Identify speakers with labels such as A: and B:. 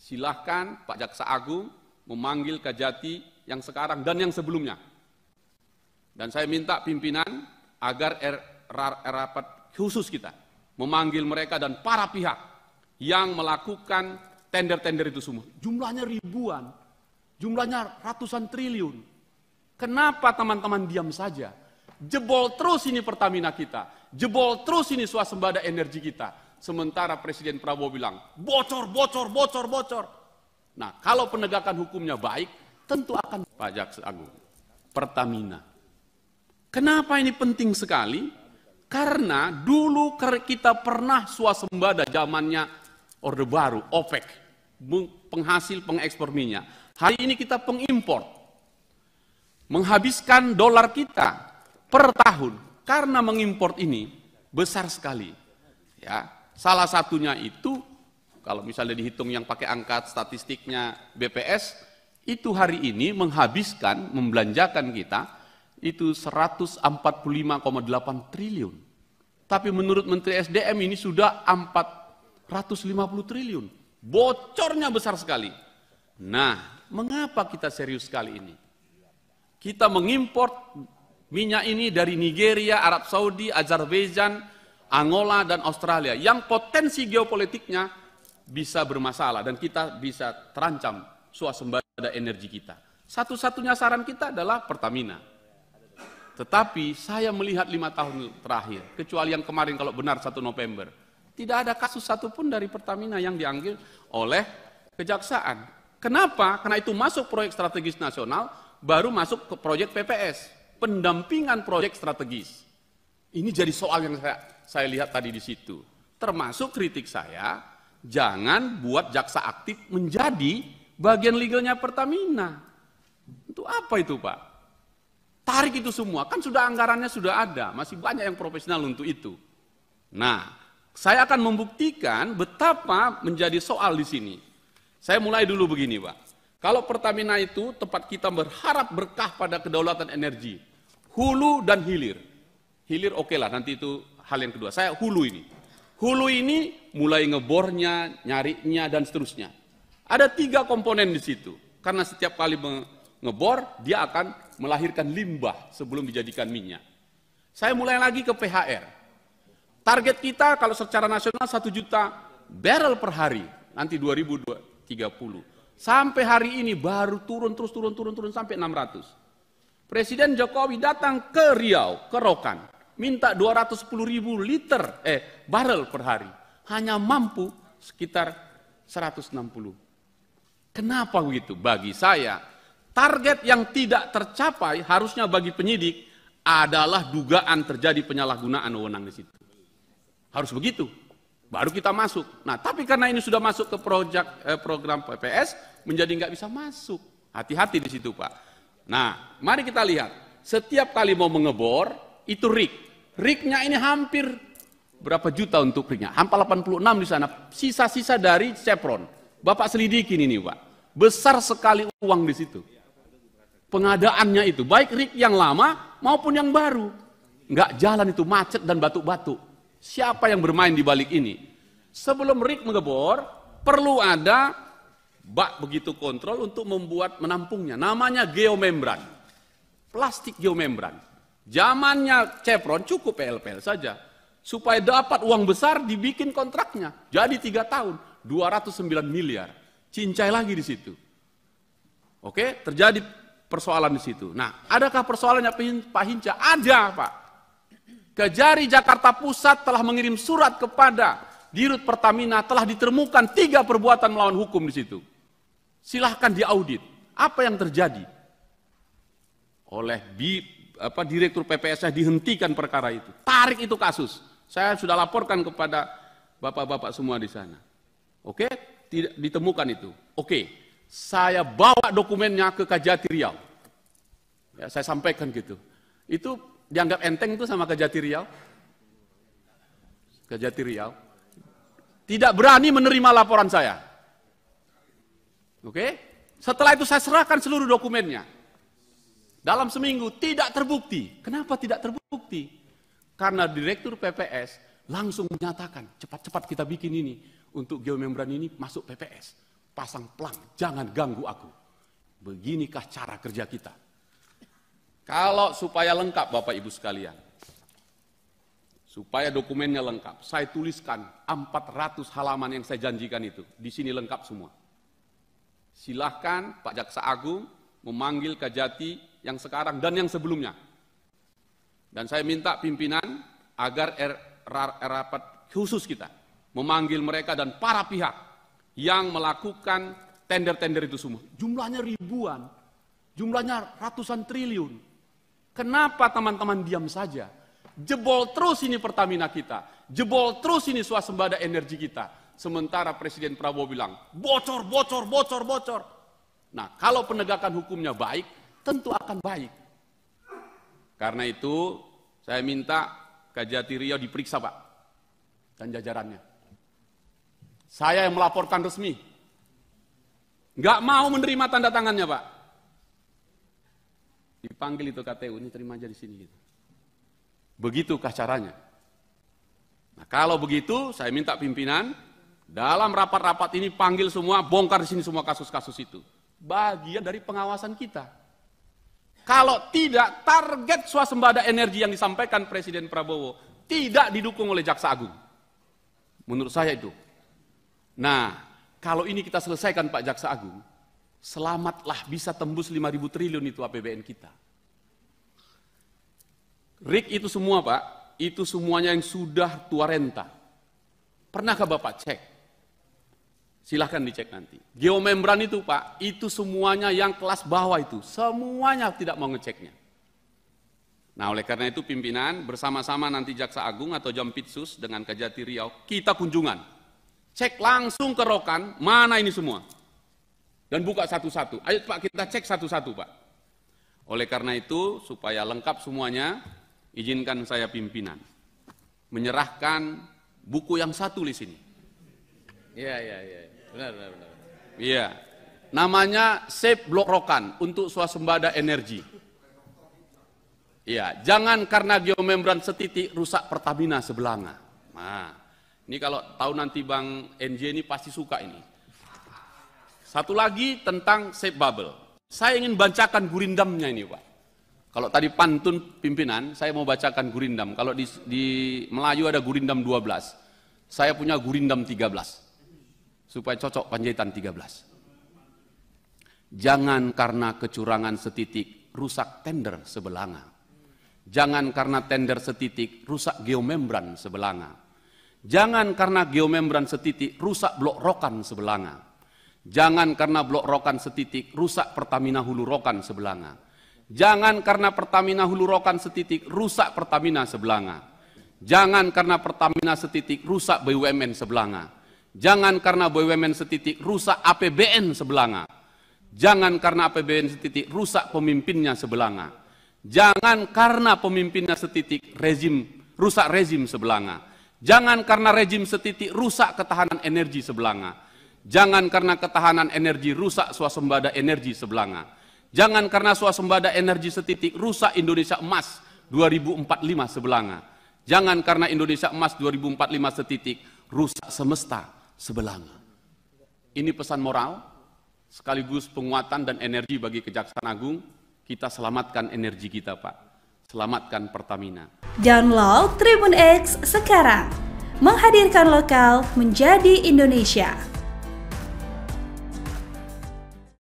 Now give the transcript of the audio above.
A: silahkan Pak Jaksa Agung memanggil Kajati yang sekarang dan yang sebelumnya. Dan saya minta pimpinan agar rapat khusus kita memanggil mereka dan para pihak yang melakukan tender-tender itu semua. Jumlahnya ribuan, jumlahnya ratusan triliun. Kenapa teman-teman diam saja? Jebol terus ini Pertamina kita, jebol terus ini swasembada energi kita. Sementara Presiden Prabowo bilang, bocor, bocor, bocor, bocor. Nah, kalau penegakan hukumnya baik, tentu akan Pak Jaksa Agung. Pertamina. Kenapa ini penting sekali? Karena dulu kita pernah swasembada zamannya Orde Baru, OPEC, penghasil pengekspor minyak. Hari ini kita pengimpor. Menghabiskan dolar kita per tahun karena mengimpor ini besar sekali. Ya, salah satunya itu kalau misalnya dihitung yang pakai angka statistiknya BPS, itu hari ini menghabiskan, membelanjakan kita itu 145,8 triliun. Tapi menurut Menteri SDM ini sudah 450 triliun. Bocornya besar sekali. Nah, mengapa kita serius sekali ini? Kita mengimpor minyak ini dari Nigeria, Arab Saudi, Azerbaijan, Angola, dan Australia. Yang potensi geopolitiknya bisa bermasalah dan kita bisa terancam swasembada energi kita. Satu-satunya saran kita adalah Pertamina. Tetapi saya melihat 5 tahun terakhir, kecuali yang kemarin kalau benar 1 November, tidak ada kasus satupun dari Pertamina yang diambil oleh kejaksaan. Kenapa? Karena itu masuk proyek strategis nasional, baru masuk ke proyek PPS, pendampingan proyek strategis. Ini jadi soal yang saya lihat tadi di situ. Termasuk kritik saya, jangan buat jaksa aktif menjadi bagian legalnya Pertamina. Itu apa itu Pak? Tarik itu semua, kan sudah anggarannya sudah ada, masih banyak yang profesional untuk itu. Nah, saya akan membuktikan betapa menjadi soal di sini. Saya mulai dulu begini Pak, kalau Pertamina itu tempat kita berharap berkah pada kedaulatan energi, hulu dan hilir. Hilir oke lah, nanti itu hal yang kedua. Saya hulu ini. Hulu ini mulai ngebornya, nyarinya, dan seterusnya. Ada 3 komponen di situ, karena setiap kali ngebor, dia akan melahirkan limbah sebelum dijadikan minyak. Saya mulai lagi ke PHR. Target kita kalau secara nasional 1 juta barrel per hari, nanti 2030. Sampai hari ini baru turun sampai 600. Presiden Jokowi datang ke Riau, ke Rokan, minta 210.000 liter barrel per hari. Hanya mampu sekitar 160. Kenapa begitu? Bagi saya, target yang tidak tercapai harusnya bagi penyidik adalah dugaan terjadi penyalahgunaan wewenang di situ. Harus begitu. Baru kita masuk. Nah, tapi karena ini sudah masuk ke program PPS, menjadi nggak bisa masuk. Hati-hati di situ, Pak. Nah, mari kita lihat. Setiap kali mau mengebor, itu rig. Rignya ini hampir berapa juta untuk rignya? Hampir 86 di sana. Sisa-sisa dari Chevron. Bapak selidikin ini, Pak. Besar sekali uang di situ. Pengadaannya itu, baik rig yang lama maupun yang baru. Nggak jalan itu, macet dan batuk-batuk. Siapa yang bermain di balik ini? Sebelum rig mengebor, perlu ada bak begitu kontrol untuk membuat menampungnya. Namanya geomembran. Plastik geomembran. Zamannya Chevron cukup PLPL saja. Supaya dapat uang besar dibikin kontraknya. Jadi 3 tahun, 209 miliar. Cincai lagi di situ. Oke, terjadi persoalan di situ. Nah, adakah persoalannya Pak Hinca? Ada, Pak. Kejari Jakarta Pusat telah mengirim surat kepada Dirut Pertamina, telah ditemukan 3 perbuatan melawan hukum di situ. Silahkan diaudit. Apa yang terjadi? Oleh Direktur PPS-nya dihentikan perkara itu. Tarik itu kasus. Saya sudah laporkan kepada bapak-bapak semua di sana. Oke, tidak ditemukan itu. Oke, saya bawa dokumennya ke Kajati Riau. Ya, saya sampaikan gitu. Itu dianggap enteng itu sama Kajati Riau. Kajati Riau tidak berani menerima laporan saya. Oke? Setelah itu saya serahkan seluruh dokumennya. Dalam seminggu tidak terbukti. Kenapa tidak terbukti? Karena Direktur PPS langsung menyatakan, cepat-cepat kita bikin ini untuk geomembran ini masuk PPS. pasang pelang, jangan ganggu aku. Beginikah cara kerja kita. Kalau supaya lengkap Bapak Ibu sekalian, supaya dokumennya lengkap, saya tuliskan 400 halaman yang saya janjikan itu. Di sini lengkap semua. Silahkan Pak Jaksa Agung memanggil Kajati yang sekarang dan yang sebelumnya. Dan saya minta pimpinan agar rapat khusus kita memanggil mereka dan para pihak yang melakukan tender-tender itu semua. Jumlahnya ribuan, jumlahnya ratusan triliun. Kenapa teman-teman diam saja? Jebol terus ini Pertamina kita, jebol terus ini swasembada energi kita. Sementara Presiden Prabowo bilang, bocor, bocor, bocor, bocor. Nah, kalau penegakan hukumnya baik, tentu akan baik. Karena itu, saya minta Kajati Riau diperiksa, Pak, dan jajarannya. Saya yang melaporkan resmi. Nggak mau menerima tanda tangannya, Pak. Dipanggil itu KTU, ini terima aja di sini. Gitu. Begitukah caranya? Nah, kalau begitu, saya minta pimpinan, dalam rapat-rapat ini panggil semua, bongkar di sini semua kasus-kasus itu. Bagian dari pengawasan kita. Kalau tidak, target swasembada energi yang disampaikan Presiden Prabowo tidak didukung oleh Jaksa Agung. Menurut saya itu. Nah, kalau ini kita selesaikan Pak Jaksa Agung, selamatlah bisa tembus 5.000 triliun itu APBN kita. RIK itu semua Pak, itu semuanya yang sudah tua renta. Pernahkah Bapak cek? Silahkan dicek nanti. Geomembran itu Pak, itu semuanya yang kelas bawah itu, semuanya tidak mau ngeceknya. Nah oleh karena itu pimpinan bersama-sama nanti Jaksa Agung atau Jampitsus dengan Kajati Riau, kita kunjungan. Cek langsung ke Rokan, mana ini semua. Dan buka satu-satu. Ayo Pak kita cek satu-satu Pak. Oleh karena itu supaya lengkap semuanya, izinkan saya pimpinan menyerahkan buku yang saya tulis ini. Iya. Benar. Iya. Namanya Save Blok Rokan untuk swasembada energi. Iya, jangan karena geomembran setitik rusak Pertamina sebelanga. Nah, ini kalau tahu nanti Bang NJ ini pasti suka ini. Satu lagi tentang Save Bubble. Saya ingin bacakan gurindamnya ini, Pak. Kalau tadi pantun pimpinan, saya mau bacakan gurindam. Kalau di Melayu ada gurindam 12. Saya punya gurindam 13. Supaya cocok Panjaitan 13. Jangan karena kecurangan setitik rusak tender sebelanga. Jangan karena tender setitik rusak geomembran sebelanga. Jangan karena geomembran setitik rusak blok Rokan sebelanga. Jangan karena blok Rokan setitik rusak Pertamina Hulu Rokan sebelanga. Jangan karena Pertamina Hulu Rokan setitik rusak Pertamina sebelanga. Jangan karena Pertamina setitik rusak BUMN sebelanga. Jangan karena BUMN setitik rusak APBN sebelanga. Jangan karena APBN setitik rusak pemimpinnya sebelanga. Jangan karena pemimpinnya setitik rusak rezim sebelanga. Jangan karena rezim setitik rusak ketahanan energi sebelanga. Jangan karena ketahanan energi rusak swasembada energi sebelanga. Jangan karena swasembada energi setitik rusak Indonesia Emas 2045 sebelanga. Jangan karena Indonesia Emas 2045 setitik rusak semesta sebelanga. Ini pesan moral sekaligus penguatan dan energi bagi Kejaksaan Agung. Kita selamatkan energi kita, Pak. Selamatkan Pertamina.
B: Download Tribun X sekarang. Menghadirkan lokal menjadi Indonesia.